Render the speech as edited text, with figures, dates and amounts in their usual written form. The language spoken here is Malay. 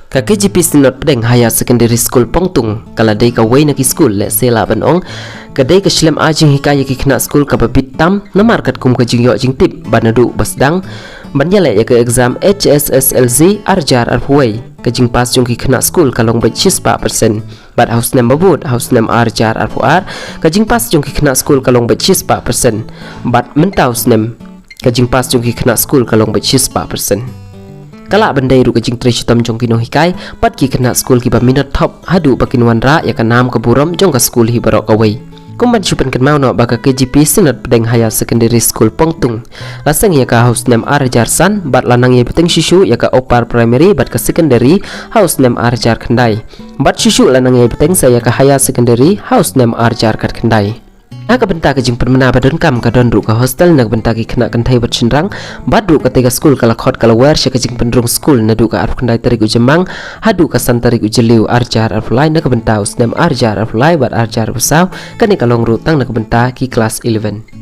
ka KGP sinot pedeng higher secondary school Pongtung kala dei ka wei naki school le sela banong ka dei ka shlem ajing hikaya ki khna school ka babit tam na market kum ka jingyo jing tip banadu basdang banyale ya ka exam HSSLZ arjar arwei ka jing pas jong ki khna school ka long ba 6% but house name babut house name arjar arpuar ka jing pas jong ki khna school ka long ba 6% but mentau name ka jing pas jong ki khna school ka long ba 6% kala bandai ru kajing tre chitam jong kino hikai pat ki kena school ki ba minute top hadu bakin wanra ya ka nam ka buram jong ka school hi barok away kumban chupan kan mau no baka KGP sinat pedeng higher secondary school Pongtung lasang ya ka house name arjar san bat lanang ye peteng shishu ya ka opar primary bat ka secondary house name arjar khandai bat shishu lanang ye peteng saya ka higher secondary house name arjar kat khandai Aka benta ke jing permana badon kam ka don ru ka hostel nak benta ki kena kan thai bat chinrang bad ru ka tega school kala khot kala wer she ka jing pendrung school na du ka ar khandai tarik ujemang hadu ka san tarik ujeliu arjar arflai nak benta usnem arjar arflai bat arjar besau kan ni kalong ru tang nak benta ki class 11